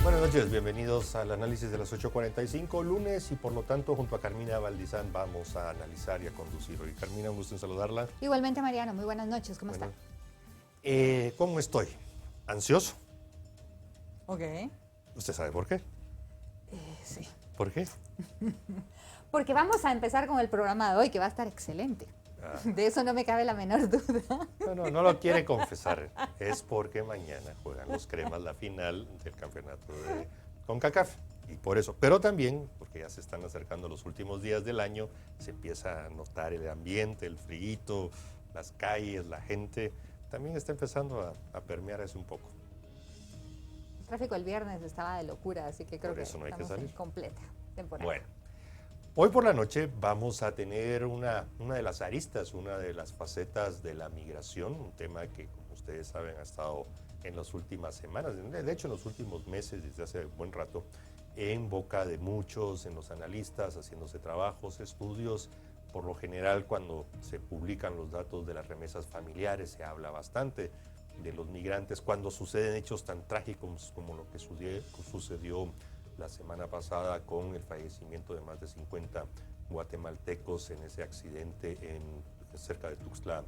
Buenas noches, bienvenidos al análisis de las 8:45, lunes, y por lo tanto junto a Carmina Valdizán vamos a analizar y a conducir hoy. Carmina, un gusto en saludarla. Igualmente, Mariano, muy buenas noches, ¿cómo está? ¿Cómo estoy? ¿Ansioso? Ok. ¿Usted sabe por qué? Sí. ¿Por qué? Porque vamos a empezar con el programa de hoy, que va a estar excelente. De eso no me cabe la menor duda. No lo quiere confesar. Es porque mañana juegan los cremas la final del campeonato de CONCACAF. Y por eso, pero también, porque ya se están acercando los últimos días del año, se empieza a notar el ambiente, el frío, las calles, la gente. También está empezando a permear eso un poco. El tráfico el viernes estaba de locura, así que creo Por eso no hay que estamos salir. en completa temporada. Bueno, hoy por la noche vamos a tener una de las aristas, una de las facetas de la migración, un tema que, como ustedes saben, ha estado en las últimas semanas, de hecho en los últimos meses, desde hace buen rato, en boca de muchos, en los analistas, haciéndose trabajos, estudios. Por lo general, cuando se publican los datos de las remesas familiares, se habla bastante de los migrantes, cuando suceden hechos tan trágicos como lo que sucedió la semana pasada con el fallecimiento de más de 50 guatemaltecos en ese accidente cerca de Tuxtla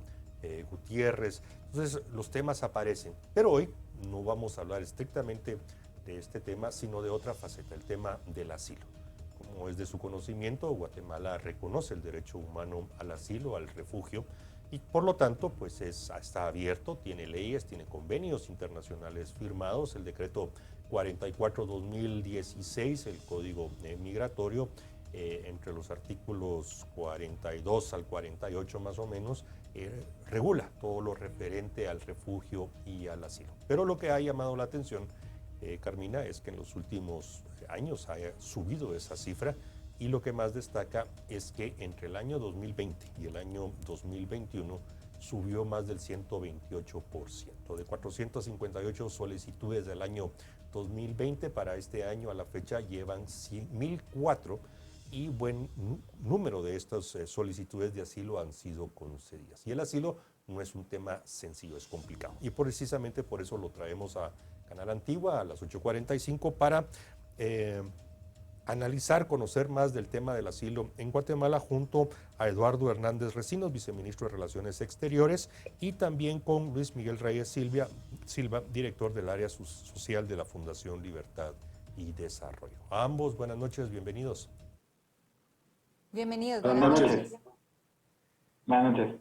Gutiérrez. Entonces los temas aparecen, pero hoy no vamos a hablar estrictamente de este tema, sino de otra faceta, el tema del asilo. Como es de su conocimiento, Guatemala reconoce el derecho humano al asilo, al refugio, y por lo tanto pues está abierto, tiene leyes, tiene convenios internacionales firmados, el decreto 44-2016, el Código Migratorio, entre los artículos 42 al 48 más o menos, regula todo lo referente al refugio y al asilo. Pero lo que ha llamado la atención, Carmina, es que en los últimos años ha subido esa cifra, y lo que más destaca es que entre el año 2020 y el año 2021 subió más del 128%, de 458 solicitudes del año 2020 para este año a la fecha llevan 1,004, y buen número de estas solicitudes de asilo han sido concedidas. Y el asilo no es un tema sencillo, es complicado. Y precisamente por eso lo traemos a Canal Antigua a las 8:45 para analizar, conocer más del tema del asilo en Guatemala, junto a Eduardo Hernández Recinos, viceministro de Relaciones Exteriores, y también con Luis Miguel Reyes Silva, director del área social de la Fundación Libertad y Desarrollo. A ambos, buenas noches, bienvenidos. Bienvenidos, Buenas noches. Buenas noches.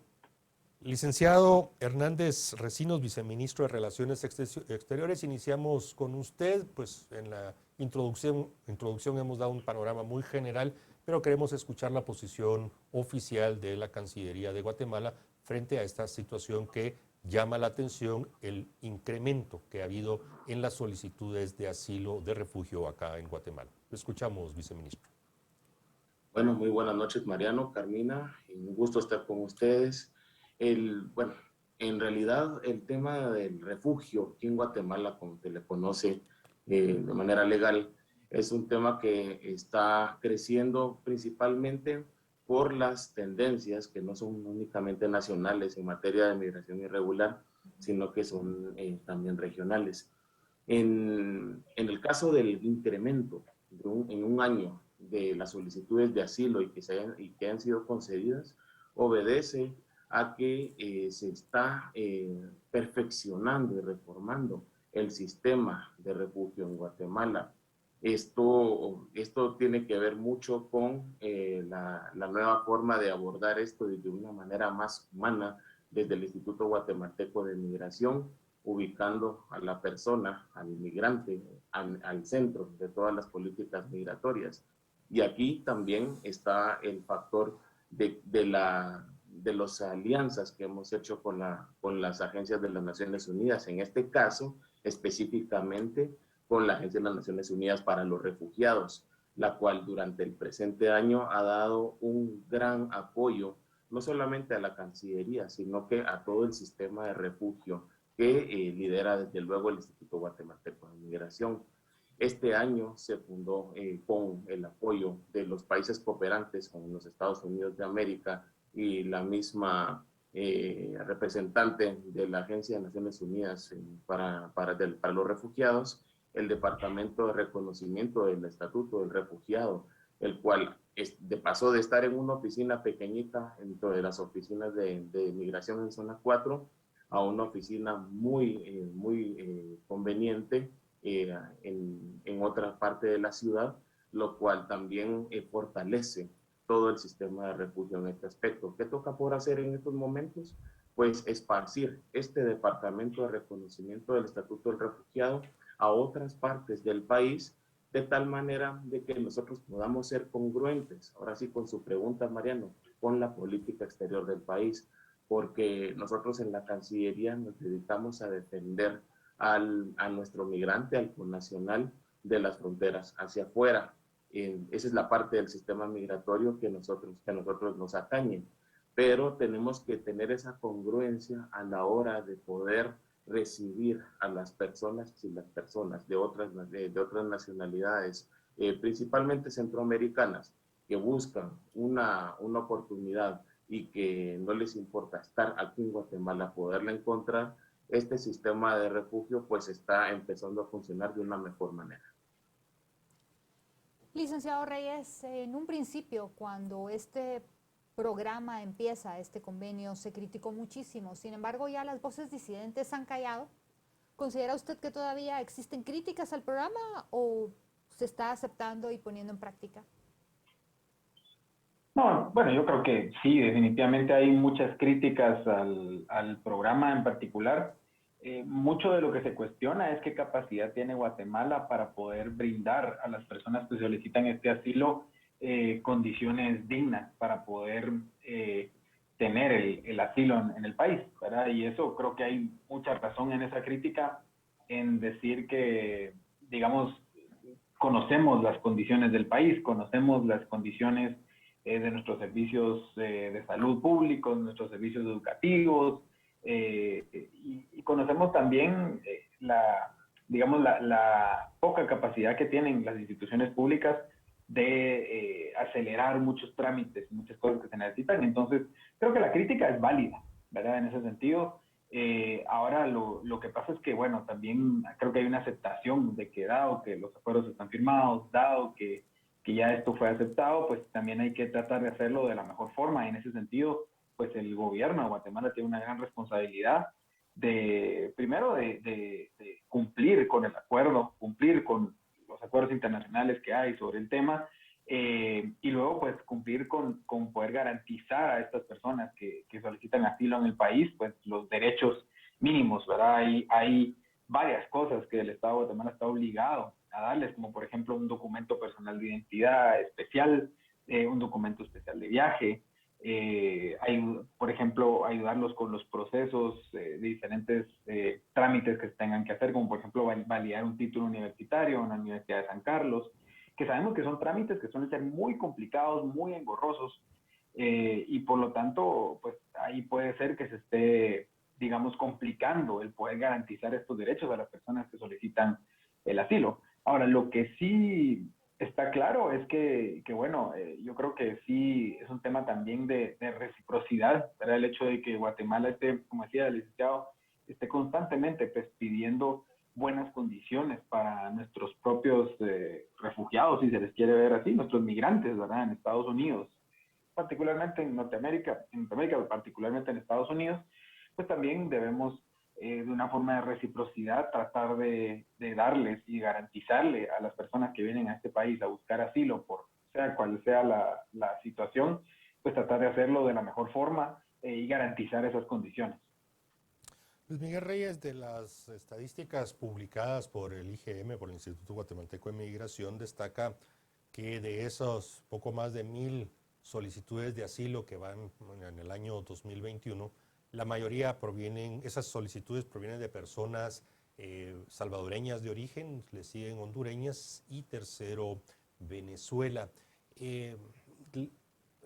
Licenciado Hernández Recinos, viceministro de Relaciones Exteriores, iniciamos con usted. Pues en la introducción hemos dado un panorama muy general, pero queremos escuchar la posición oficial de la Cancillería de Guatemala frente a esta situación que llama la atención, el incremento que ha habido en las solicitudes de asilo, de refugio acá en Guatemala. Lo escuchamos, viceministro. Bueno, muy buenas noches, Mariano, Carmina, un gusto estar con ustedes. Bueno, en realidad el tema del refugio aquí en Guatemala, como se le conoce de manera legal, es un tema que está creciendo principalmente por las tendencias que no son únicamente nacionales en materia de migración irregular, sino que son también regionales. En el caso del incremento en un año de las solicitudes de asilo y que han sido concedidas, obedece a que se está perfeccionando y reformando el sistema de refugio en Guatemala. Esto tiene que ver mucho con la nueva forma de abordar esto de una manera más humana desde el Instituto Guatemalteco de Migración, ubicando a la persona, al migrante, al centro de todas las políticas migratorias. Y aquí también está el factor de las alianzas que hemos hecho con las agencias de las Naciones Unidas, en este caso específicamente con la Agencia de las Naciones Unidas para los Refugiados, la cual durante el presente año ha dado un gran apoyo, no solamente a la Cancillería, sino que a todo el sistema de refugio que lidera desde luego el Instituto Guatemalteco de Migración. Este año se fundó con el apoyo de los países cooperantes, como los Estados Unidos de América y la misma representante de la Agencia de Naciones Unidas para los Refugiados, el Departamento de Reconocimiento del Estatuto del Refugiado, el cual pasó de estar en una oficina pequeñita dentro de las oficinas de migración en zona 4 a una oficina muy conveniente en otra parte de la ciudad, lo cual también fortalece todo el sistema de refugio en este aspecto. ¿Qué toca por hacer en estos momentos? Pues esparcir este Departamento de Reconocimiento del Estatuto del Refugiado a otras partes del país, de tal manera de que nosotros podamos ser congruentes, ahora sí con su pregunta, Mariano, con la política exterior del país, porque nosotros en la Cancillería nos dedicamos a defender a nuestro migrante, al connacional, de las fronteras hacia afuera. Esa es la parte del sistema migratorio que a nosotros nos atañe, pero tenemos que tener esa congruencia a la hora de poder recibir a las personas y las personas de otras nacionalidades, principalmente centroamericanas, que buscan una oportunidad y que no les importa estar aquí en Guatemala, poderla encontrar. Este sistema de refugio pues está empezando a funcionar de una mejor manera. Licenciado Reyes, en un principio, cuando este programa empieza, este convenio, se criticó muchísimo. Sin embargo, ya las voces disidentes han callado. ¿Considera usted que todavía existen críticas al programa o se está aceptando y poniendo en práctica? No, bueno, yo creo que sí, definitivamente hay muchas críticas al programa en particular. Mucho de lo que se cuestiona es qué capacidad tiene Guatemala para poder brindar a las personas que solicitan este asilo condiciones dignas para poder tener el asilo en el país, ¿verdad? Y eso creo que hay mucha razón en esa crítica, en decir que, digamos, conocemos las condiciones del país, conocemos las condiciones de nuestros servicios de salud públicos, nuestros servicios educativos, y conocemos también la poca capacidad que tienen las instituciones públicas de acelerar muchos trámites, muchas cosas que se necesitan. Entonces, creo que la crítica es válida, ¿verdad? En ese sentido. Ahora lo que pasa es que, bueno, también creo que hay una aceptación de que dado que los acuerdos están firmados, dado que ya esto fue aceptado, pues también hay que tratar de hacerlo de la mejor forma. Y en ese sentido, pues el gobierno de Guatemala tiene una gran responsabilidad primero de cumplir con el acuerdo, cumplir con los acuerdos internacionales que hay sobre el tema, y luego pues cumplir con poder garantizar a estas personas que solicitan asilo en el país, pues los derechos mínimos, ¿verdad? Hay varias cosas que el Estado de Guatemala está obligado a darles, como por ejemplo un documento personal de identidad especial, un documento especial de viaje, por ejemplo, ayudarlos con los procesos de diferentes trámites que se tengan que hacer, como por ejemplo validar un título universitario en la Universidad de San Carlos, que sabemos que son trámites que suelen ser muy complicados, muy engorrosos, y por lo tanto, pues ahí puede ser que se esté, digamos, complicando el poder garantizar estos derechos a las personas que solicitan el asilo. Ahora, lo que sí está claro es que bueno, yo creo que sí es un tema también de reciprocidad, ¿verdad? El hecho de que Guatemala esté, como decía el licenciado, esté constantemente pues, pidiendo buenas condiciones para nuestros propios refugiados, si se les quiere ver así, nuestros migrantes, ¿verdad? En Estados Unidos, particularmente en Norteamérica, particularmente en Estados Unidos, pues también debemos de una forma de reciprocidad tratar de darles y garantizarle a las personas que vienen a este país a buscar asilo, por sea cual sea la situación, pues tratar de hacerlo de la mejor forma y garantizar esas condiciones. Luis Miguel Reyes, de las estadísticas publicadas por el IGM, por el Instituto Guatemalteco de Migración, destaca que de esos poco más de 1,000 solicitudes de asilo que van en el año 2021, la mayoría esas solicitudes provienen de personas salvadoreñas de origen, le siguen hondureñas y tercero Venezuela.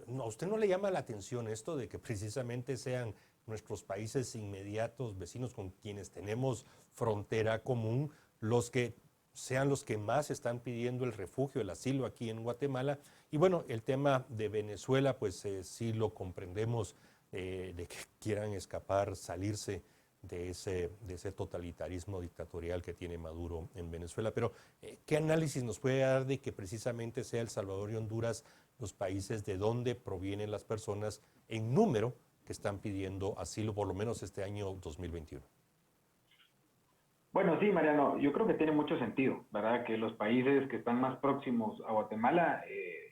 ¿A usted no le llama la atención esto de que precisamente sean nuestros países inmediatos, vecinos con quienes tenemos frontera común, los que sean los que más están pidiendo el refugio, el asilo aquí en Guatemala? Y bueno, el tema de Venezuela, pues sí lo comprendemos, de que quieran escapar, salirse de ese totalitarismo dictatorial que tiene Maduro en Venezuela. Pero, ¿qué análisis nos puede dar de que precisamente sea El Salvador y Honduras los países de donde provienen las personas en número que están pidiendo asilo, por lo menos este año 2021? Bueno, sí, Mariano, yo creo que tiene mucho sentido, ¿verdad? Que los países que están más próximos a Guatemala,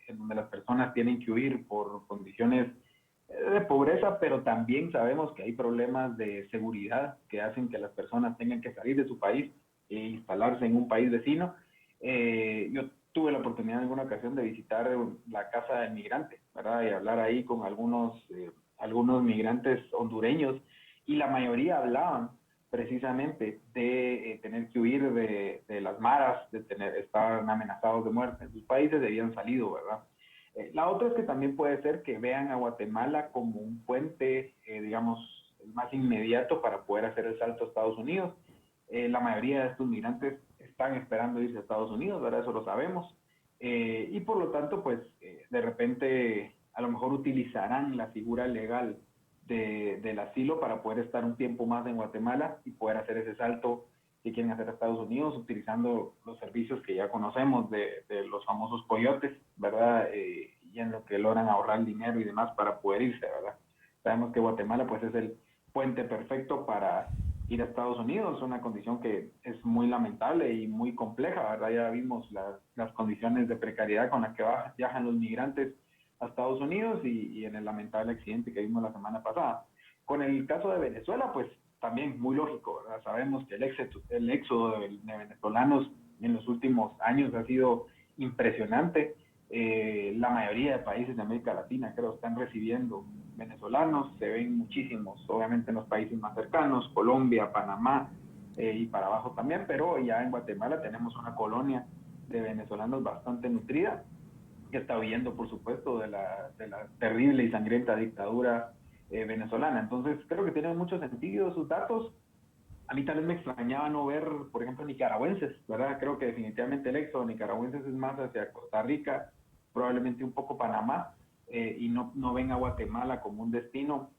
en donde las personas tienen que huir por condiciones de pobreza, pero también sabemos que hay problemas de seguridad que hacen que las personas tengan que salir de su país e instalarse en un país vecino. Yo tuve la oportunidad en alguna ocasión de visitar la casa del migrante, ¿verdad? Y hablar ahí con algunos migrantes hondureños, y la mayoría hablaban precisamente de tener que huir de las maras, estar amenazados de muerte en sus países, debían salido, ¿verdad? La otra es que también puede ser que vean a Guatemala como un puente, digamos, el más inmediato para poder hacer el salto a Estados Unidos. La mayoría de estos migrantes están esperando irse a Estados Unidos, ¿verdad? Eso lo sabemos. Y por lo tanto, pues, de repente, a lo mejor utilizarán la figura legal del asilo para poder estar un tiempo más en Guatemala y poder hacer ese salto que quieren hacer a Estados Unidos, utilizando los servicios que ya conocemos de los famosos coyotes, ¿verdad? Y en lo que logran ahorrar dinero y demás para poder irse, ¿verdad? Sabemos que Guatemala pues es el puente perfecto para ir a Estados Unidos, una condición que es muy lamentable y muy compleja, ¿verdad? Ya vimos las condiciones de precariedad con las que viajan los migrantes a Estados Unidos y en el lamentable accidente que vimos la semana pasada. Con el caso de Venezuela, pues también muy lógico, ¿verdad? Sabemos que el éxodo de venezolanos en los últimos años ha sido impresionante. La mayoría de países de América Latina, creo, están recibiendo venezolanos. Se ven muchísimos, obviamente, en los países más cercanos, Colombia, Panamá, y para abajo también, pero ya en Guatemala tenemos una colonia de venezolanos bastante nutrida, que está huyendo, por supuesto, de la terrible y sangrienta dictadura venezolana. Entonces, creo que tienen mucho sentido sus datos. A mí tal vez me extrañaba no ver, por ejemplo, nicaragüenses, ¿verdad? Creo que definitivamente el éxodo de nicaragüenses es más hacia Costa Rica, probablemente un poco Panamá, y no ven a Guatemala como un destino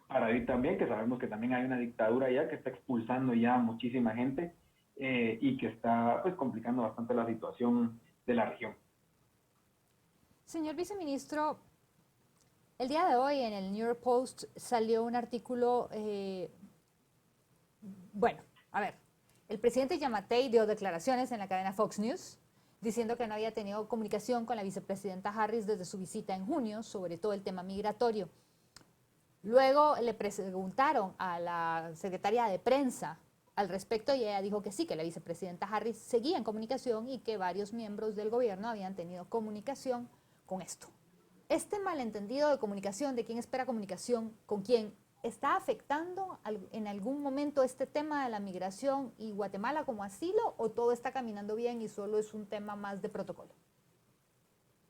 para ir también, que sabemos que también hay una dictadura allá que está expulsando ya a muchísima gente, y que está pues complicando bastante la situación de la región. Señor viceministro, el día de hoy en el New York Post salió un artículo, bueno, a ver, el presidente Yamatei dio declaraciones en la cadena Fox News diciendo que no había tenido comunicación con la vicepresidenta Harris desde su visita en junio sobre todo el tema migratorio. Luego le preguntaron a la secretaria de prensa al respecto y ella dijo que sí, que la vicepresidenta Harris seguía en comunicación y que varios miembros del gobierno habían tenido comunicación con esto. Este malentendido de comunicación, de quién espera comunicación con quién, ¿está afectando en algún momento este tema de la migración y Guatemala como asilo, o todo está caminando bien y solo es un tema más de protocolo?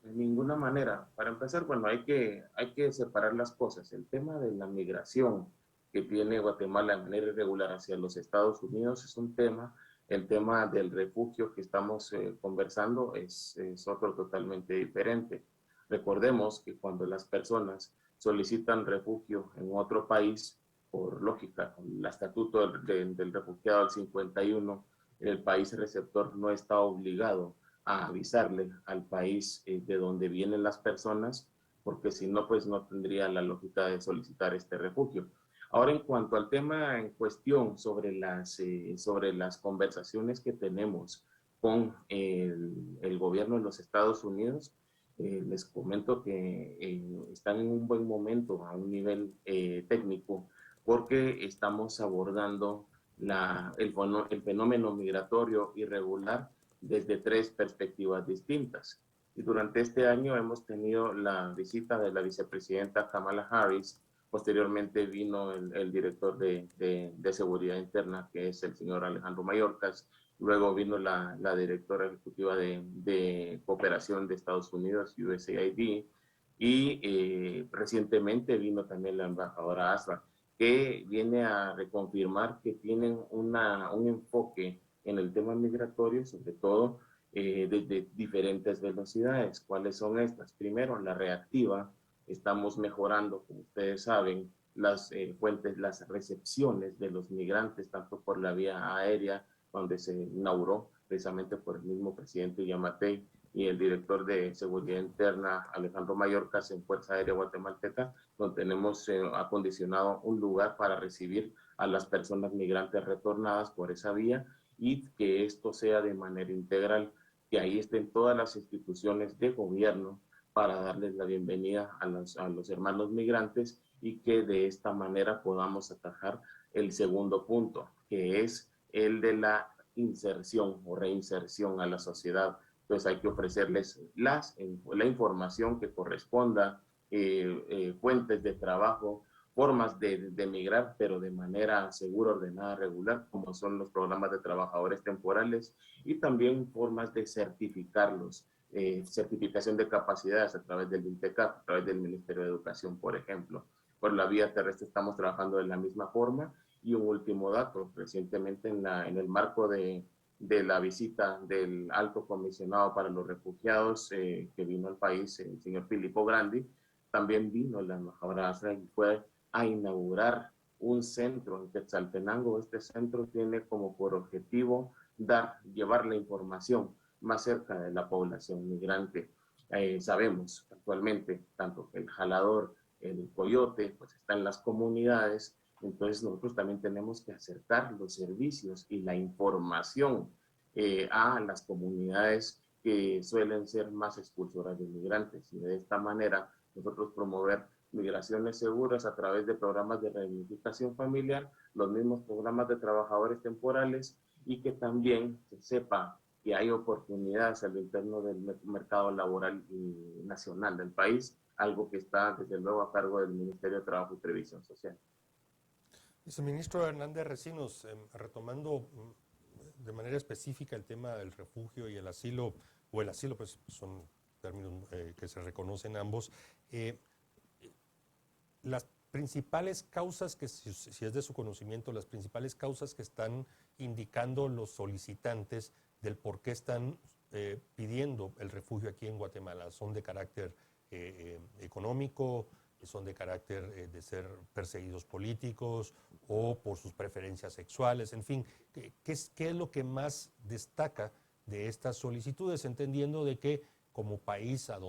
De ninguna manera. Para empezar, bueno, hay que separar las cosas. El tema de la migración que tiene Guatemala de manera irregular hacia los Estados Unidos es un tema. El tema del refugio que estamos conversando es otro totalmente diferente. Recordemos que cuando las personas solicitan refugio en otro país, por lógica, con el estatuto del refugiado del 51, el país receptor no está obligado a avisarle al país de donde vienen las personas, porque si no, pues no tendría la lógica de solicitar este refugio. Ahora, en cuanto al tema en cuestión sobre las conversaciones que tenemos con el gobierno de los Estados Unidos, les comento que están en un buen momento a un nivel técnico, porque estamos abordando el fenómeno migratorio irregular desde tres perspectivas distintas. Y durante este año hemos tenido la visita de la vicepresidenta Kamala Harris. Posteriormente vino el director de Seguridad Interna, que es el señor Alejandro Mayorkas. Luego vino la directora ejecutiva de Cooperación de Estados Unidos, USAID. Y recientemente vino también la embajadora Asra, que viene a reconfirmar que tienen un enfoque en el tema migratorio, sobre todo desde diferentes velocidades. ¿Cuáles son estas? Primero, la reactiva. Estamos mejorando, como ustedes saben, las fuentes, las recepciones de los migrantes, tanto por la vía aérea, donde se inauguró precisamente por el mismo presidente Yamatei y el director de Seguridad Interna, Alejandro Mayorkas, en Fuerza Aérea Guatemalteca, donde tenemos acondicionado un lugar para recibir a las personas migrantes retornadas por esa vía y que esto sea de manera integral, que ahí estén todas las instituciones de gobierno para darles la bienvenida a los hermanos migrantes y que de esta manera podamos atajar el segundo punto, que es el de la inserción o reinserción a la sociedad. Entonces hay que ofrecerles la información que corresponda, fuentes de trabajo, formas de migrar, pero de manera segura, ordenada, regular, como son los programas de trabajadores temporales, y también formas de certificarlos, certificación de capacidades a través del INTECAP, a través del Ministerio de Educación, por ejemplo. Por la vía terrestre estamos trabajando de la misma forma. Y un último dato, recientemente en el marco de la visita del alto comisionado para los refugiados que vino al país, el señor Filippo Grandi, también vino la embajadora Azra y fue a inaugurar un centro en Quetzaltenango. Este centro tiene como por objetivo llevar la información más cerca de la población migrante. Sabemos actualmente tanto que el jalador, el coyote, pues está en las comunidades. Entonces nosotros también tenemos que acercar los servicios y la información a las comunidades que suelen ser más expulsoras de migrantes, y de esta manera nosotros promover migraciones seguras a través de programas de reunificación familiar, los mismos programas de trabajadores temporales, y que también se sepa que hay oportunidades al interno del mercado laboral nacional del país, algo que está desde luego a cargo del Ministerio de Trabajo y Previsión Social. Viceministro Hernández Recinos, retomando de manera específica el tema del refugio y el asilo, o el asilo, pues son términos que se reconocen ambos, las principales causas que, si es de su conocimiento, las principales causas que están indicando los solicitantes del por qué están pidiendo el refugio aquí en Guatemala, ¿son de carácter económico, son de carácter de ser perseguidos políticos o por sus preferencias sexuales? En fin, ¿qué es lo que más destaca de estas solicitudes, entendiendo de que como país a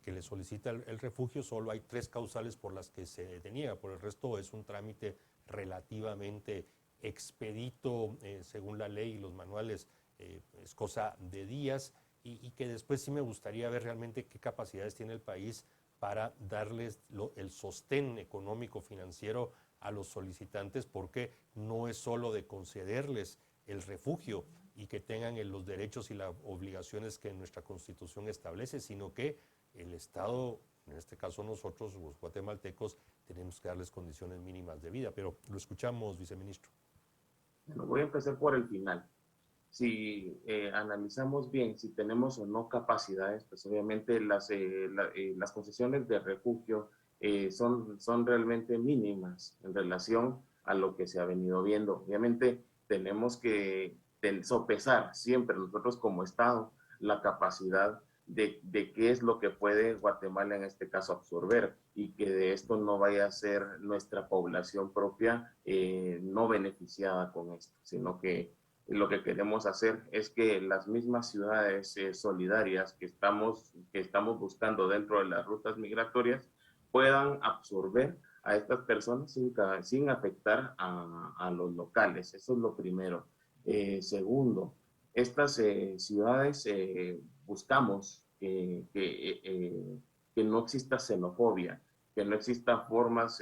que le solicita el refugio solo hay 3 causales por las que se deniega, por el resto es un trámite relativamente expedito según la ley y los manuales, es cosa de días, y que después sí me gustaría ver realmente qué capacidades tiene el país para darles el sostén económico financiero a los solicitantes, porque no es solo de concederles el refugio y que tengan los derechos y las obligaciones que nuestra Constitución establece, sino que el Estado, en este caso nosotros, los guatemaltecos, tenemos que darles condiciones mínimas de vida. Pero lo escuchamos, viceministro. Bueno, voy a empezar por el final. Si analizamos bien si tenemos o no capacidades, pues obviamente las concesiones de refugio son realmente mínimas en relación a lo que se ha venido viendo. Obviamente tenemos que sopesar siempre nosotros como Estado la capacidad de qué es lo que puede Guatemala en este caso absorber, y que de esto no vaya a ser nuestra población propia no beneficiada con esto, sino que lo que queremos hacer es que las mismas ciudades solidarias que estamos buscando dentro de las rutas migratorias puedan absorber a estas personas sin afectar a los locales. Eso es lo primero. Segundo, estas ciudades buscamos que no exista xenofobia, que no exista formas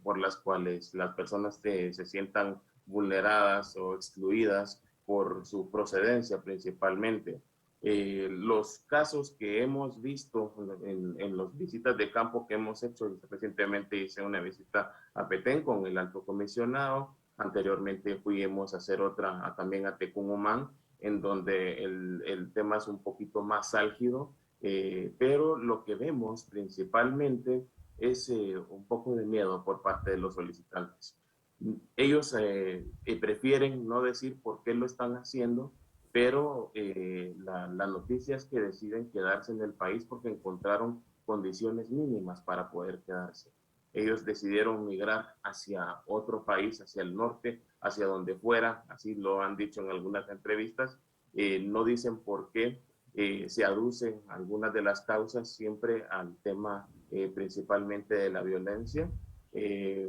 por las cuales las personas se sientan vulneradas o excluidas por su procedencia principalmente. Los casos que hemos visto en las visitas de campo que hemos hecho, recientemente hice una visita a Petén con el alto comisionado, anteriormente fuimos a hacer otra también a Tecumumán, en donde el tema es un poquito más álgido, pero lo que vemos principalmente es un poco de miedo por parte de los solicitantes. Ellos prefieren no decir por qué lo están haciendo, pero la noticia es que deciden quedarse en el país porque encontraron condiciones mínimas para poder quedarse. ellos decidieron migrar hacia otro país, hacia el norte, hacia donde fuera, así lo han dicho en algunas entrevistas. No dicen por qué, se aducen algunas de las causas siempre al tema principalmente de la violencia,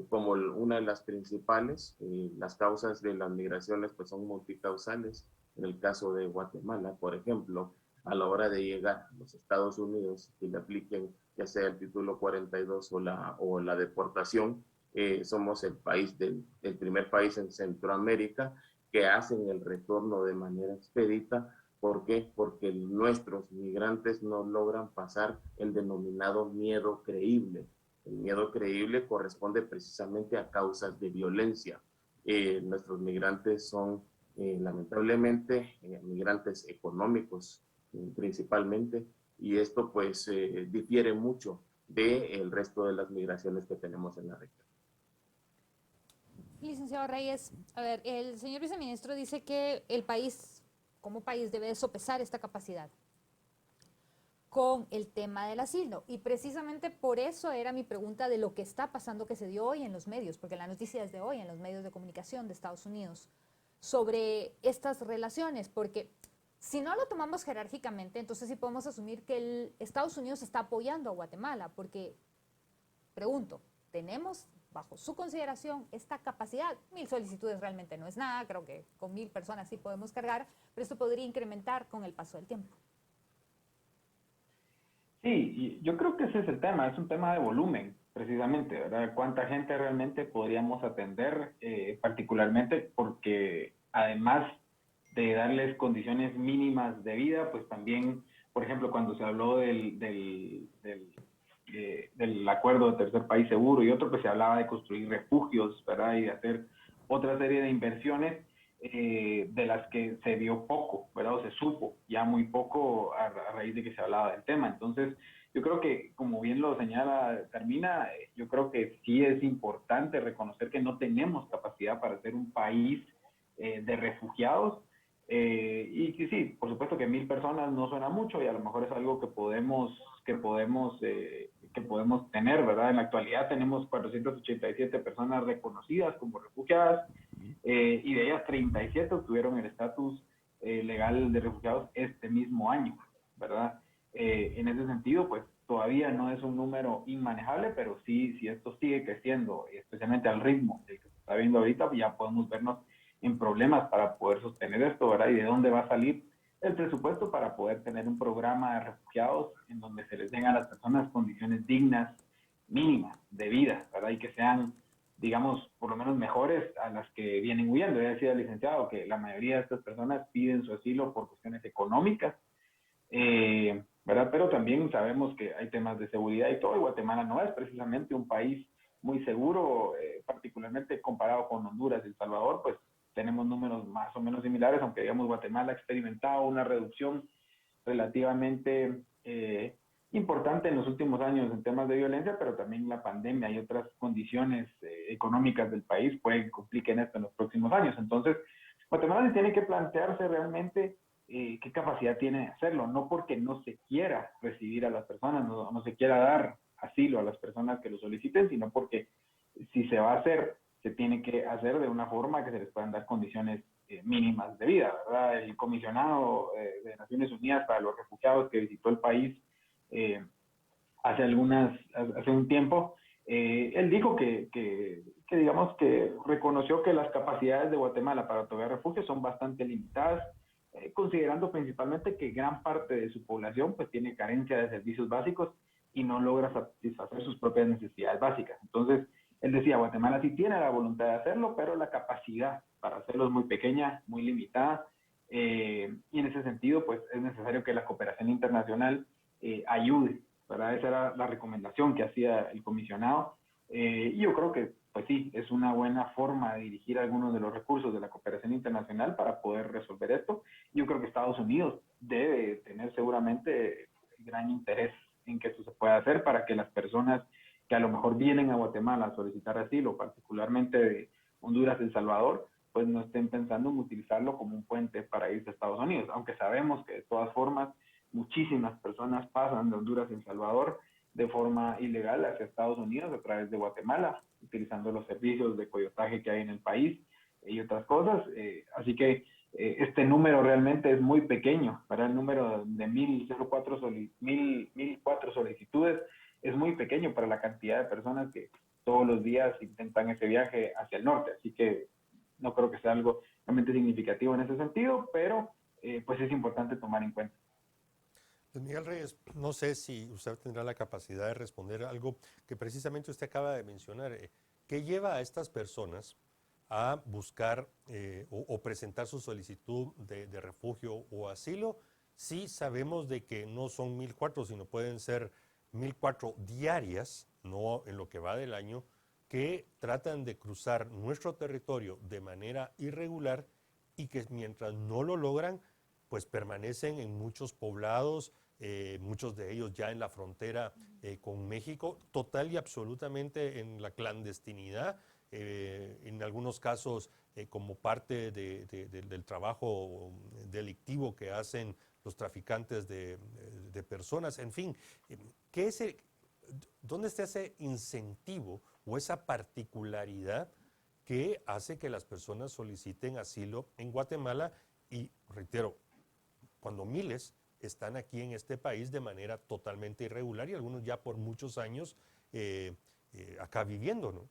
como una de las principales. Las causas de las migraciones pues son multicausales. En el caso de Guatemala, por ejemplo, a la hora de llegar a los Estados Unidos y le apliquen ya sea el título 42 o la deportación, somos el primer país en Centroamérica que hacen el retorno de manera expedita. ¿Por qué? Porque nuestros migrantes no logran pasar el denominado miedo creíble. El miedo creíble corresponde precisamente a causas de violencia. Nuestros migrantes son lamentablemente migrantes económicos principalmente, y esto pues difiere mucho del resto de las migraciones que tenemos en la región. Licenciado Reyes, a ver, el señor viceministro dice que el país, como país, debe sopesar esta capacidad con el tema del asilo. Y precisamente por eso era mi pregunta de lo que está pasando, que se dio hoy en los medios, porque la noticia es de hoy en los medios de comunicación de Estados Unidos, sobre estas relaciones, porque si no lo tomamos jerárquicamente, entonces sí podemos asumir que Estados Unidos está apoyando a Guatemala, porque, pregunto, ¿tenemos bajo su consideración esta capacidad? 1000 solicitudes realmente no es nada, creo que con 1000 personas sí podemos cargar, pero esto podría incrementar con el paso del tiempo. Sí, y yo creo que ese es el tema, es un tema de volumen, precisamente, ¿verdad? ¿Cuánta gente realmente podríamos atender, particularmente porque además de darles condiciones mínimas de vida, pues también, por ejemplo, cuando se habló del acuerdo de tercer país seguro y otro, pues se hablaba de construir refugios, ¿verdad? Y de hacer otra serie de inversiones de las que se vio poco, ¿verdad? O se supo ya muy poco a raíz de que se hablaba del tema. Entonces, yo creo que, como bien lo señala Carmina, yo creo que sí es importante reconocer que no tenemos capacidad para ser un país de refugiados, y que sí, por supuesto que 1000 personas no suena mucho y a lo mejor es algo que podemos tener, ¿verdad? En la actualidad tenemos 487 personas reconocidas como refugiadas, y de ellas 37 obtuvieron el estatus legal de refugiados este mismo año, ¿verdad? En ese sentido, pues todavía no es un número inmanejable, pero sí, si esto sigue creciendo, especialmente al ritmo del que se está viendo ahorita, pues ya podemos vernos en problemas para poder sostener esto, ¿verdad? Y de dónde va a salir el presupuesto para poder tener un programa de refugiados en donde se les den a las personas condiciones dignas, mínimas, de vida, ¿verdad? Y que sean, digamos, por lo menos mejores a las que vienen huyendo. Ya decía el licenciado que la mayoría de estas personas piden su asilo por cuestiones económicas, ¿verdad? Pero también sabemos que hay temas de seguridad y todo, y Guatemala no es precisamente un país muy seguro, particularmente comparado con Honduras y El Salvador, pues tenemos números más o menos similares, aunque digamos Guatemala ha experimentado una reducción relativamente importante en los últimos años en temas de violencia, pero también la pandemia y otras condiciones económicas del país pueden que compliquen esto en los próximos años. Entonces, Guatemala tiene que plantearse realmente qué capacidad tiene de hacerlo, no porque no se quiera recibir a las personas, no se quiera dar asilo a las personas que lo soliciten, sino porque si se va a hacer, se tiene que hacer de una forma que se les puedan dar condiciones mínimas de vida, ¿verdad? El comisionado de Naciones Unidas para los Refugiados que visitó el país hace un tiempo, él dijo que digamos que reconoció que las capacidades de Guatemala para otorgar refugio son bastante limitadas, considerando principalmente que gran parte de su población pues tiene carencia de servicios básicos y no logra satisfacer sus propias necesidades básicas. Entonces, él decía, Guatemala sí tiene la voluntad de hacerlo, pero la capacidad para hacerlo es muy pequeña, muy limitada, y en ese sentido, pues es necesario que la cooperación internacional ayude, ¿verdad? Esa era la recomendación que hacía el comisionado, y yo creo que, pues sí, es una buena forma de dirigir algunos de los recursos de la cooperación internacional para poder resolver esto. Yo creo que Estados Unidos debe tener seguramente gran interés en que esto se pueda hacer para que las personas que a lo mejor vienen a Guatemala a solicitar asilo, particularmente de Honduras, El Salvador, pues no estén pensando en utilizarlo como un puente para irse a Estados Unidos, aunque sabemos que de todas formas muchísimas personas pasan de Honduras a El Salvador de forma ilegal hacia Estados Unidos a través de Guatemala, utilizando los servicios de coyotaje que hay en el país y otras cosas. Así que este número realmente es muy pequeño. Para el número de 1,004 solicitudes es muy pequeño para la cantidad de personas que todos los días intentan ese viaje hacia el norte. Así que no creo que sea algo realmente significativo en ese sentido, pero pues es importante tomar en cuenta. Pues Miguel Reyes, no sé si usted tendrá la capacidad de responder algo que precisamente usted acaba de mencionar. ¿Qué lleva a estas personas a buscar o presentar su solicitud de refugio o asilo? Sí sabemos de que no son 1,004, sino pueden ser 1,004 diarias, no en lo que va del año, que tratan de cruzar nuestro territorio de manera irregular y que mientras no lo logran, pues permanecen en muchos poblados, muchos de ellos ya en la frontera con México, total y absolutamente en la clandestinidad, en algunos casos como parte del trabajo delictivo que hacen los traficantes de personas, en fin, ¿qué es ¿dónde está ese incentivo o esa particularidad que hace que las personas soliciten asilo en Guatemala? Y reitero, cuando miles están aquí en este país de manera totalmente irregular y algunos ya por muchos años acá viviendo, ¿no?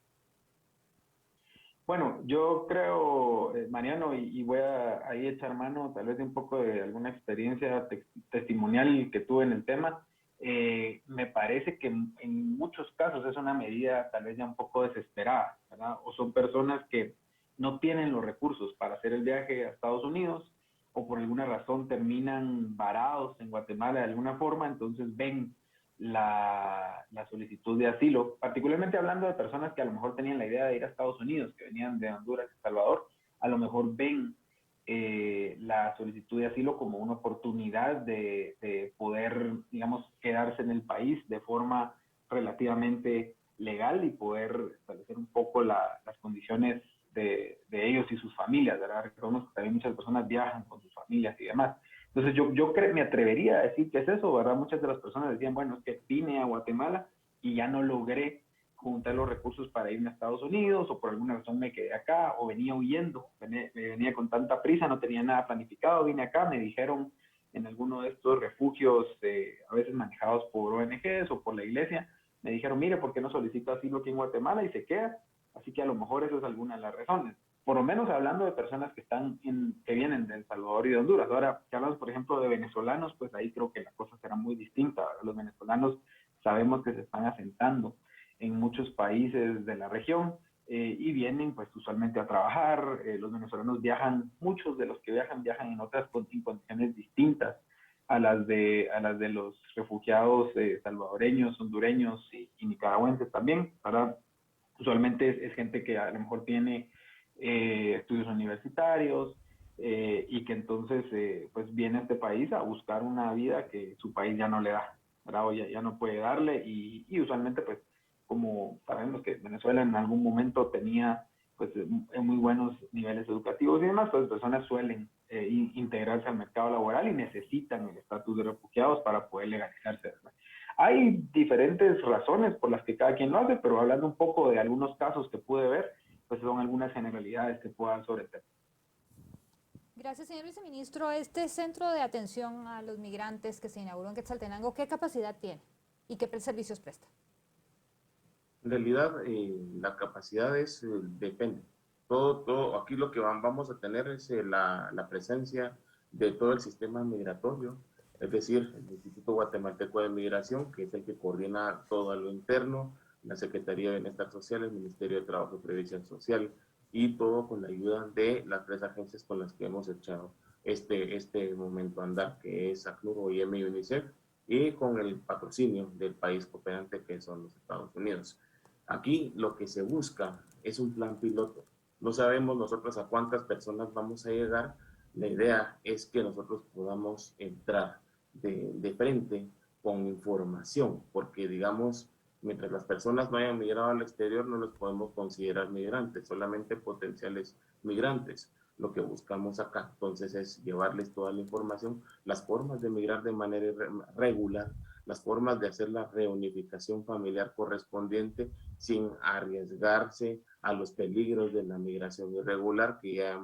Bueno, yo creo, Mariano, y voy a ahí echar mano tal vez de un poco de alguna experiencia testimonial que tuve en el tema. Me parece que en muchos casos es una medida tal vez ya un poco desesperada, ¿verdad? O son personas que no tienen los recursos para hacer el viaje a Estados Unidos o por alguna razón terminan varados en Guatemala de alguna forma, entonces ven la solicitud de asilo, particularmente hablando de personas que a lo mejor tenían la idea de ir a Estados Unidos, que venían de Honduras, El Salvador, a lo mejor ven la solicitud de asilo como una oportunidad de poder, digamos, quedarse en el país de forma relativamente legal y poder establecer un poco las condiciones de ellos y sus familias, ¿verdad? Recordemos que también muchas personas viajan con sus familias y demás. Entonces me atrevería a decir que es eso, ¿verdad? Muchas de las personas decían, bueno, es que vine a Guatemala y ya no logré juntar los recursos para irme a Estados Unidos o por alguna razón me quedé acá o venía huyendo, venía con tanta prisa, no tenía nada planificado, vine acá, me dijeron en alguno de estos refugios, a veces manejados por ONGs o por la iglesia, me dijeron, mire, ¿por qué no solicito asilo aquí en Guatemala? Y se queda. Así que a lo mejor eso es alguna de las razones. Por lo menos hablando de personas que vienen de El Salvador y de Honduras. Ahora, si hablamos, por ejemplo, de venezolanos, pues ahí creo que la cosa será muy distinta. Los venezolanos sabemos que se están asentando en muchos países de la región y vienen pues usualmente a trabajar. Los venezolanos viajan, muchos de los que viajan en otras condiciones distintas a las de los refugiados salvadoreños, hondureños y nicaragüenses también, ¿verdad? Usualmente es gente que a lo mejor tiene estudios universitarios y que entonces pues viene a este país a buscar una vida que su país ya no le da, ¿verdad? O ya no puede darle y usualmente pues como sabemos que Venezuela en algún momento tenía pues muy buenos niveles educativos y demás, pues personas suelen integrarse al mercado laboral y necesitan el estatus de refugiados para poder legalizarse, ¿verdad? Hay diferentes razones por las que cada quien lo hace, pero hablando un poco de algunos casos que pude ver, pues son algunas generalidades que puedo dar sobre el tema. Gracias, señor viceministro. Este centro de atención a los migrantes que se inauguró en Quetzaltenango, ¿qué capacidad tiene y qué servicios presta? En realidad, la capacidad depende. Aquí lo que vamos a tener es la presencia de todo el sistema migratorio, es decir, el Instituto Guatemalteco de Migración, que es el que coordina todo lo interno, la Secretaría de Bienestar Social, el Ministerio de Trabajo y Previsión Social, y todo con la ayuda de las 3 agencias con las que hemos echado este momento a andar, que es ACNUR, OIM y UNICEF, y con el patrocinio del país cooperante, que son los Estados Unidos. Aquí lo que se busca es un plan piloto. No sabemos nosotros a cuántas personas vamos a llegar. La idea es que nosotros podamos entrar de frente con información, porque digamos, mientras las personas no hayan migrado al exterior, no los podemos considerar migrantes, solamente potenciales migrantes. Lo que buscamos acá, entonces, es llevarles toda la información, las formas de migrar de manera regular, las formas de hacer la reunificación familiar correspondiente sin arriesgarse a los peligros de la migración irregular que ya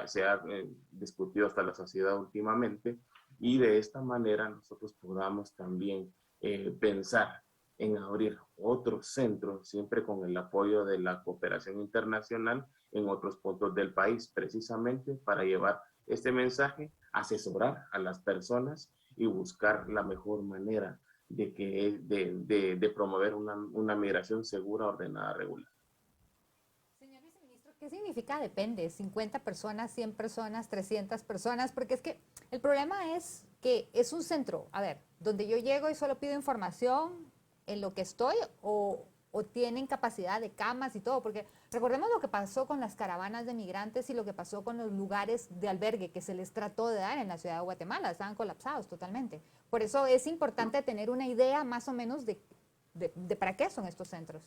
se ha discutido hasta la saciedad últimamente, y de esta manera nosotros podamos también pensar en abrir otros centros, siempre con el apoyo de la cooperación internacional en otros puntos del país, precisamente para llevar este mensaje, asesorar a las personas y buscar la mejor manera de promover una migración segura, ordenada, regular. Señor viceministro, ¿qué significa depende? ¿50 personas, 100 personas, 300 personas? Porque es que el problema es que es un centro, a ver, donde yo llego y solo pido información en lo que estoy o tienen capacidad de camas y todo, porque recordemos lo que pasó con las caravanas de migrantes y lo que pasó con los lugares de albergue que se les trató de dar en la ciudad de Guatemala, estaban colapsados totalmente. Por eso es importante tener una idea más o menos de para qué son estos centros.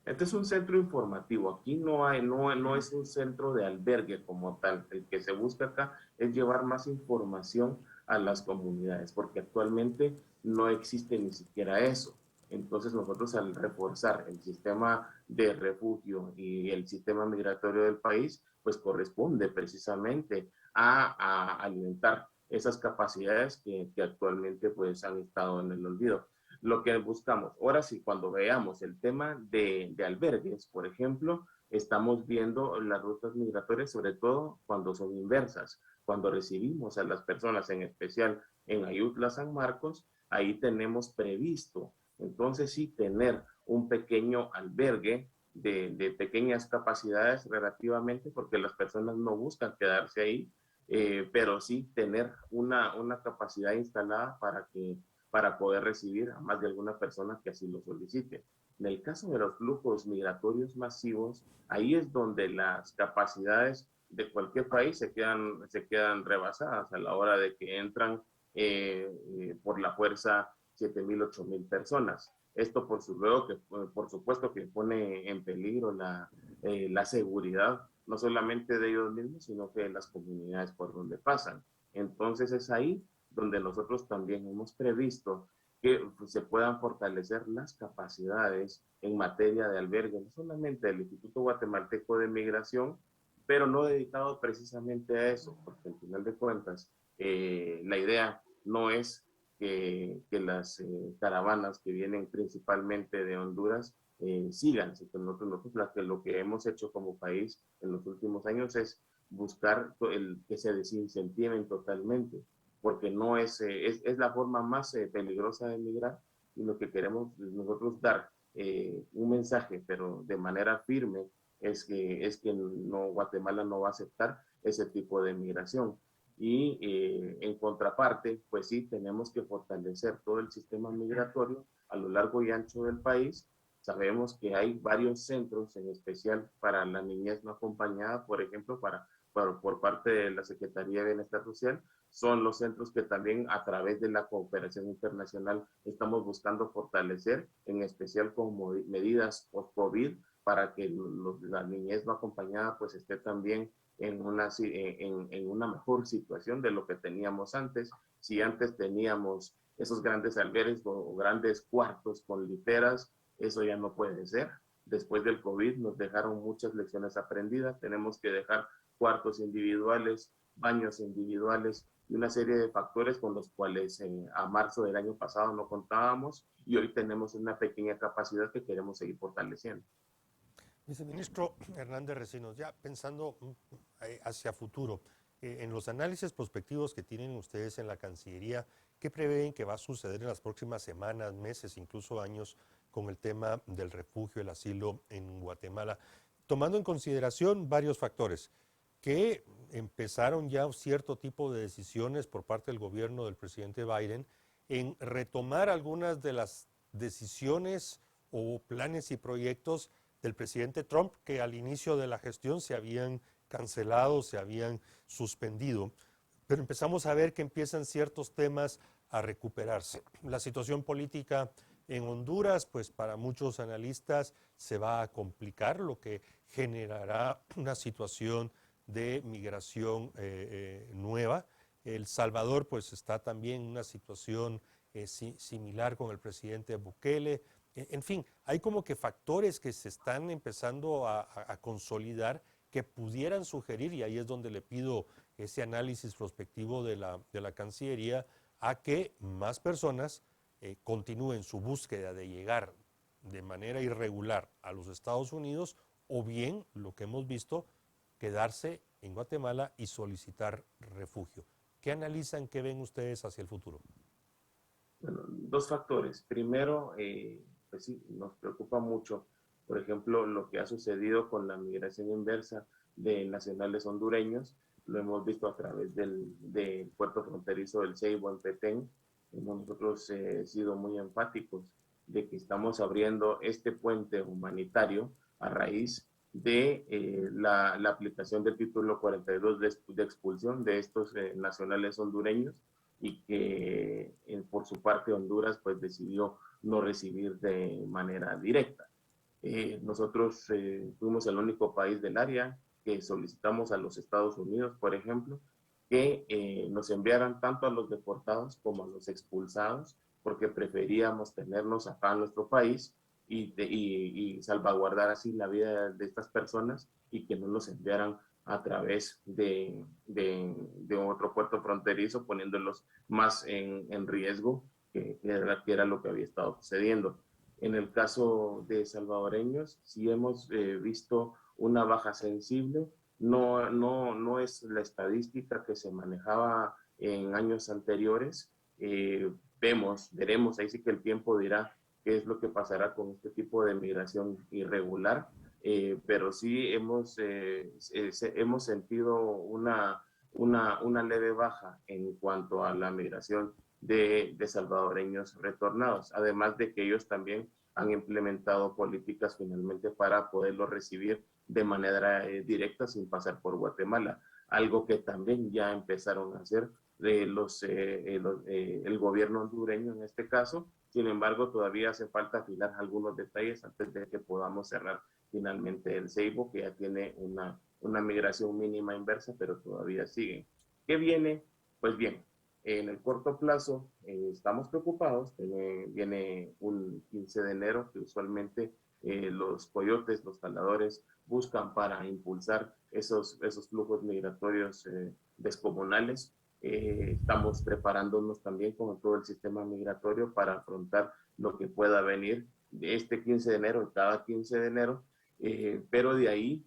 Este es un centro informativo. Aquí no es un centro de albergue como tal. El que se busca acá es llevar más información a las comunidades, porque actualmente no existe ni siquiera eso. Entonces nosotros, al reforzar el sistema de refugio y el sistema migratorio del país, pues corresponde precisamente a alimentar esas capacidades que actualmente pues han estado en el olvido. Lo que buscamos. Ahora sí, cuando veamos el tema de albergues, por ejemplo, estamos viendo las rutas migratorias, sobre todo cuando son inversas. Cuando recibimos a las personas, en especial en Ayutla, San Marcos, ahí tenemos previsto, entonces sí, tener un pequeño albergue de pequeñas capacidades relativamente, porque las personas no buscan quedarse ahí, pero sí tener una capacidad instalada para poder recibir a más de alguna persona que así lo solicite. En el caso de los flujos migratorios masivos, ahí es donde las capacidades de cualquier país se quedan rebasadas a la hora de que entran por la fuerza 7,000, 8,000 personas. Esto por supuesto que pone en peligro la seguridad, no solamente de ellos mismos, sino que de las comunidades por donde pasan. Entonces es ahí donde nosotros también hemos previsto que se puedan fortalecer las capacidades en materia de albergue, no solamente del Instituto Guatemalteco de Migración, pero no dedicado precisamente a eso, porque al final de cuentas la idea no es que las caravanas que vienen principalmente de Honduras sigan, sino que nosotros lo que hemos hecho como país en los últimos años es buscar que se desincentiven totalmente, porque no es la forma más peligrosa de migrar, y lo que queremos nosotros dar un mensaje, pero de manera firme, es que no, Guatemala no va a aceptar ese tipo de migración. Y en contraparte, pues sí, tenemos que fortalecer todo el sistema migratorio a lo largo y ancho del país. Sabemos que hay varios centros, en especial para la niñez no acompañada, por ejemplo, por parte de la Secretaría de Bienestar Social. Son los centros que también, a través de la cooperación internacional, estamos buscando fortalecer, en especial con medidas post-COVID, para que la niñez no acompañada pues esté también en una mejor situación de lo que teníamos antes. Si antes teníamos esos grandes albergues o grandes cuartos con literas, eso ya no puede ser. Después del COVID nos dejaron muchas lecciones aprendidas. Tenemos que dejar cuartos individuales, baños individuales y una serie de factores con los cuales a marzo del año pasado no contábamos, y hoy tenemos una pequeña capacidad que queremos seguir fortaleciendo. Viceministro Hernández Recinos, ya pensando hacia futuro, en los análisis prospectivos que tienen ustedes en la Cancillería, ¿qué prevén que va a suceder en las próximas semanas, meses, incluso años con el tema del refugio, el asilo en Guatemala? Tomando en consideración varios factores, que empezaron ya cierto tipo de decisiones por parte del gobierno del presidente Biden en retomar algunas de las decisiones o planes y proyectos del presidente Trump, que al inicio de la gestión se habían cancelado, se habían suspendido. Pero empezamos a ver que empiezan ciertos temas a recuperarse. La situación política en Honduras, pues para muchos analistas se va a complicar, lo que generará una situación de migración nueva. El Salvador pues está también en una situación similar con el presidente Bukele. En fin, hay como que factores que se están empezando a consolidar que pudieran sugerir, y ahí es donde le pido ese análisis prospectivo de la Cancillería, a que más personas continúen su búsqueda de llegar de manera irregular a los Estados Unidos, o bien, lo que hemos visto, quedarse en Guatemala y solicitar refugio. ¿Qué analizan, qué ven ustedes hacia el futuro? Bueno, dos factores. Primero, pues sí, nos preocupa mucho, por ejemplo, lo que ha sucedido con la migración inversa de nacionales hondureños. Lo hemos visto a través del puerto fronterizo del Ceibo en Petén. Hemos nosotros sido muy enfáticos de que estamos abriendo este puente humanitario a raíz de la aplicación del título 42 de expulsión de estos nacionales hondureños, y que por su parte Honduras pues decidió no recibir de manera directa. Nosotros fuimos el único país del área que solicitamos a los Estados Unidos, por ejemplo, que nos enviaran tanto a los deportados como a los expulsados, porque preferíamos tenernos acá en nuestro país y salvaguardar así la vida de estas personas, y que no nos enviaran a través de otro puerto fronterizo, poniéndolos más en riesgo, que era lo que había estado sucediendo. En el caso de salvadoreños, sí hemos visto una baja sensible. No es la estadística que se manejaba en años anteriores. Veremos, ahí sí que el tiempo dirá qué es lo que pasará con este tipo de migración irregular, pero sí hemos sentido una leve baja en cuanto a la migración de salvadoreños retornados, además de que ellos también han implementado políticas finalmente para poderlos recibir de manera directa sin pasar por Guatemala, algo que también ya empezaron a hacer el gobierno hondureño en este caso. Sin embargo, todavía hace falta afinar algunos detalles antes de que podamos cerrar finalmente el Ceibo, que ya tiene una migración mínima inversa, pero todavía sigue. ¿Qué viene? Pues bien, en el corto plazo estamos preocupados. Viene un 15 de enero que usualmente los coyotes, los jaladores, buscan para impulsar esos flujos migratorios descomunales. Estamos preparándonos también con todo el sistema migratorio para afrontar lo que pueda venir de este 15 de enero y cada 15 de enero, pero de ahí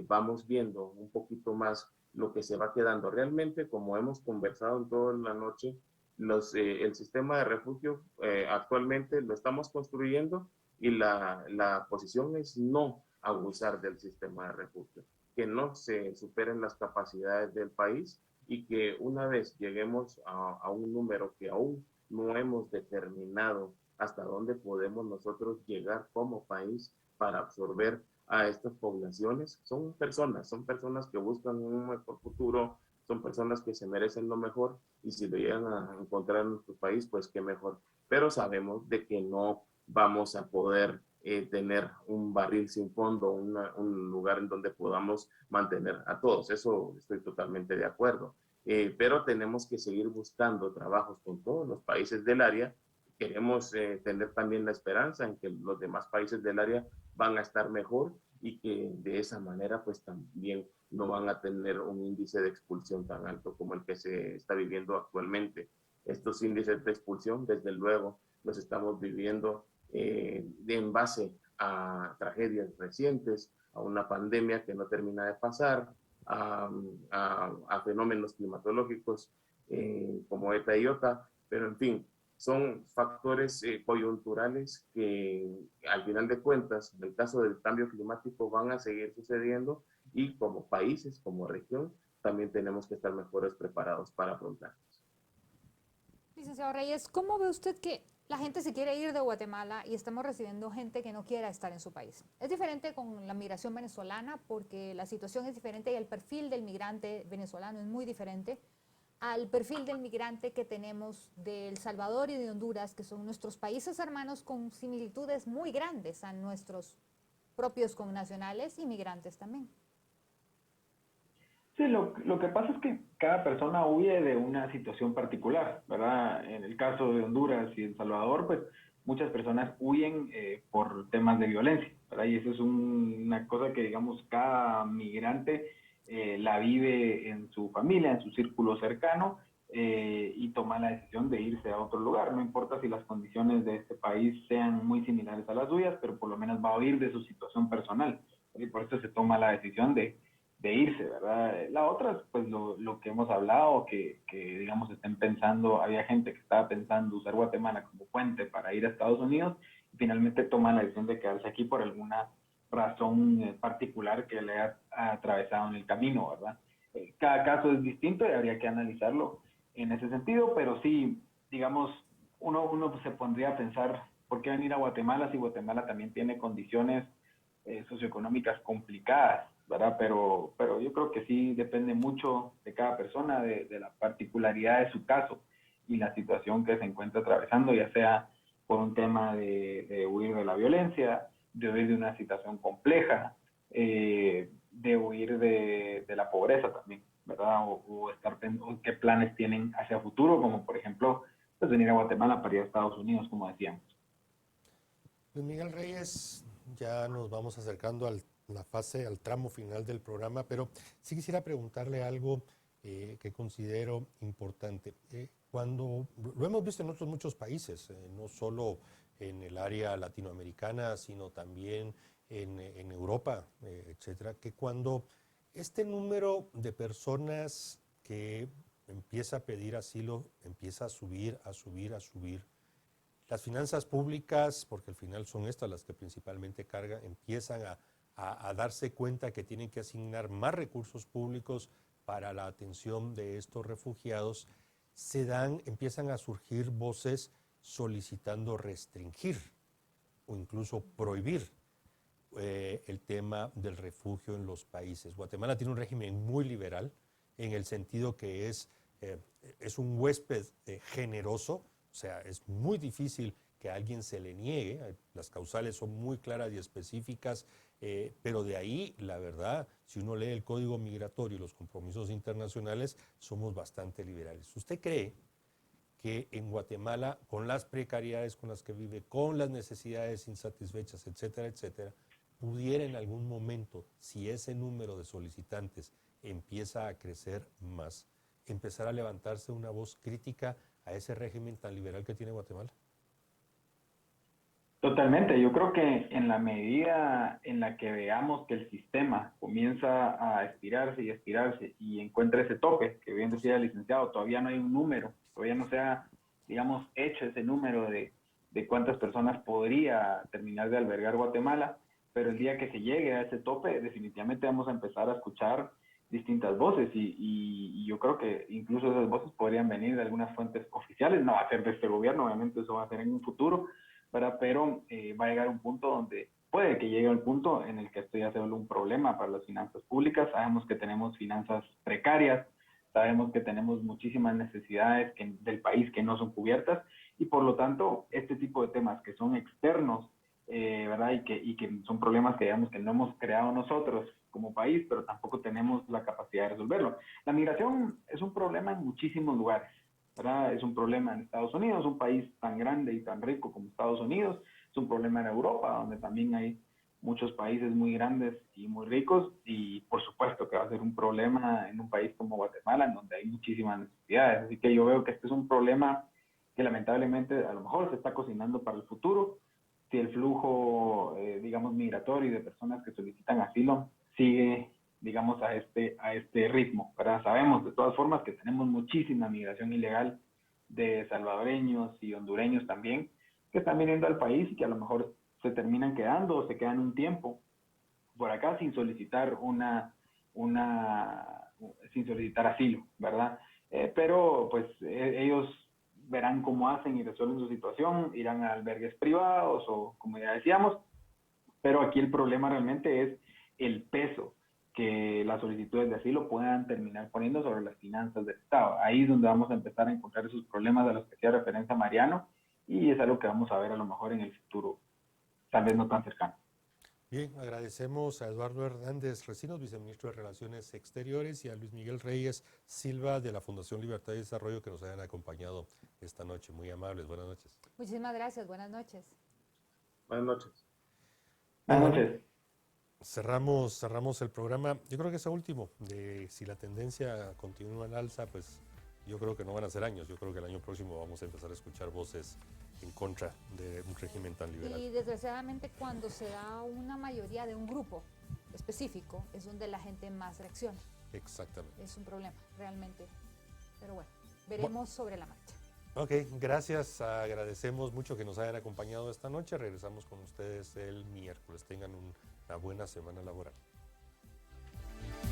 vamos viendo un poquito más lo que se va quedando. Realmente, como hemos conversado en toda la noche, el sistema de refugio actualmente lo estamos construyendo, y la posición es no abusar del sistema de refugio, que no se superen las capacidades del país, y que una vez lleguemos a un número que aún no hemos determinado hasta dónde podemos nosotros llegar como país para absorber a estas poblaciones. Son personas que buscan un mejor futuro, son personas que se merecen lo mejor, y si lo llegan a encontrar en nuestro país, pues qué mejor. Pero sabemos de que no vamos a poder tener un barril sin fondo, un lugar en donde podamos mantener a todos. Eso estoy totalmente de acuerdo. Pero tenemos que seguir buscando trabajos con todos los países del área. Queremos tener también la esperanza en que los demás países del área van a estar mejor, y que de esa manera pues también no van a tener un índice de expulsión tan alto como el que se está viviendo actualmente. Estos índices de expulsión, desde luego, los estamos viviendo en base a tragedias recientes, a una pandemia que no termina de pasar, a fenómenos climatológicos como ETA y OTA, pero en fin, son factores coyunturales que al final de cuentas, en el caso del cambio climático, van a seguir sucediendo, y como países, como región, también tenemos que estar mejores preparados para afrontarlos. Licenciado Reyes, ¿cómo ve usted que la gente se quiere ir de Guatemala y estamos recibiendo gente que no quiera estar en su país? Es diferente con la migración venezolana porque la situación es diferente y el perfil del migrante venezolano es muy diferente al perfil del migrante que tenemos de El Salvador y de Honduras, que son nuestros países hermanos con similitudes muy grandes a nuestros propios connacionales y migrantes también. Sí, lo que pasa es que cada persona huye de una situación particular, ¿verdad? En el caso de Honduras y El Salvador, pues muchas personas huyen por temas de violencia, ¿verdad? Y eso es una cosa que, digamos, cada migrante la vive en su familia, en su círculo cercano, y toma la decisión de irse a otro lugar. No importa si las condiciones de este país sean muy similares a las suyas, pero por lo menos va a huir de su situación personal. Y por eso se toma la decisión de irse, ¿verdad? La otra es pues lo que hemos hablado, digamos estén pensando, había gente que estaba pensando usar Guatemala como puente para ir a Estados Unidos y finalmente toman la decisión de quedarse aquí por alguna razón particular que le ha atravesado en el camino, ¿verdad? Cada caso es distinto y habría que analizarlo en ese sentido, pero sí, digamos, uno se pondría a pensar, ¿por qué venir a Guatemala si Guatemala también tiene condiciones socioeconómicas complicadas, ¿verdad? Pero yo creo que sí depende mucho de cada persona, de la particularidad de su caso y la situación que se encuentra atravesando, ya sea por un tema de huir de la violencia, de huir de una situación compleja, de huir de la pobreza también, ¿verdad? O qué planes tienen hacia futuro, como por ejemplo, pues venir a Guatemala para ir a Estados Unidos, como decíamos. Luis Miguel Reyes, ya nos vamos acercando a la fase, al tramo final del programa, pero sí quisiera preguntarle algo que considero importante. Cuando lo hemos visto en otros muchos países, no solo en el área latinoamericana, sino también en Europa, etcétera, que cuando este número de personas que empieza a pedir asilo empieza a subir, a subir, a subir, las finanzas públicas, porque al final son estas las que principalmente cargan, empiezan a darse cuenta que tienen que asignar más recursos públicos para la atención de estos refugiados, empiezan a surgir voces solicitando restringir o incluso prohibir el tema del refugio en los países. Guatemala tiene un régimen muy liberal en el sentido que es un huésped generoso, o sea, es muy difícil que a alguien se le niegue, las causales son muy claras y específicas, pero de ahí, la verdad, si uno lee el Código Migratorio y los compromisos internacionales, somos bastante liberales. ¿Usted cree que en Guatemala, con las precariedades con las que vive, con las necesidades insatisfechas, etcétera, etcétera, pudiera en algún momento, si ese número de solicitantes empieza a crecer más, empezar a levantarse una voz crítica a ese régimen tan liberal que tiene Guatemala? Totalmente, yo creo que en la medida en la que veamos que el sistema comienza a estirarse y encuentra ese tope, que bien decía el licenciado, todavía no hay un número, todavía no se ha, digamos, hecho ese número de cuántas personas podría terminar de albergar Guatemala, pero el día que se llegue a ese tope, definitivamente vamos a empezar a escuchar distintas voces y yo creo que incluso esas voces podrían venir de algunas fuentes oficiales, no va a ser de este gobierno, obviamente eso va a ser en un futuro, ¿verdad? Pero va a llegar un punto donde puede que llegue al punto en el que esto ya se vuelve un problema para las finanzas públicas. Sabemos que tenemos finanzas precarias, sabemos que tenemos muchísimas necesidades del país que no son cubiertas y por lo tanto este tipo de temas que son externos, ¿verdad? Y que son problemas que digamos que no hemos creado nosotros como país, pero tampoco tenemos la capacidad de resolverlo. La migración es un problema en muchísimos lugares, ¿verdad? Es un problema en Estados Unidos, un país tan grande y tan rico como Estados Unidos, es un problema en Europa, donde también hay muchos países muy grandes y muy ricos, y por supuesto que va a ser un problema en un país como Guatemala, en donde hay muchísimas necesidades. Así que yo veo que este es un problema que lamentablemente a lo mejor se está cocinando para el futuro, si el flujo, digamos, migratorio de personas que solicitan asilo sigue, digamos, a este ritmo, ¿verdad? Sabemos de todas formas que tenemos muchísima migración ilegal de salvadoreños y hondureños también, que están viniendo al país y que a lo mejor se terminan quedando o se quedan un tiempo por acá sin solicitar sin solicitar asilo, ¿verdad? Pero pues ellos verán cómo hacen y resuelven su situación, irán a albergues privados o como ya decíamos, pero aquí el problema realmente es el peso que las solicitudes de asilo puedan terminar poniendo sobre las finanzas del Estado. Ahí es donde vamos a empezar a encontrar esos problemas a los que hacía referencia Mariano y es algo que vamos a ver a lo mejor en el futuro, tal vez no tan cercano. Bien, agradecemos a Eduardo Hernández Recinos, viceministro de Relaciones Exteriores, y a Luis Miguel Reyes Silva de la Fundación Libertad y Desarrollo que nos hayan acompañado esta noche. Muy amables, buenas noches. Muchísimas gracias, buenas noches. Buenas noches. Buenas noches. Cerramos el programa. Yo creo que es el último. Si la tendencia continúa en alza, pues yo creo que no van a ser años. Yo creo que el año próximo vamos a empezar a escuchar voces en contra de un régimen tan liberal. Y desgraciadamente cuando se da una mayoría de un grupo específico es donde la gente más reacciona. Exactamente. Es un problema, realmente. Pero bueno, veremos sobre la marcha. Ok, gracias. Agradecemos mucho que nos hayan acompañado esta noche. Regresamos con ustedes el miércoles. Tengan una buena semana laboral.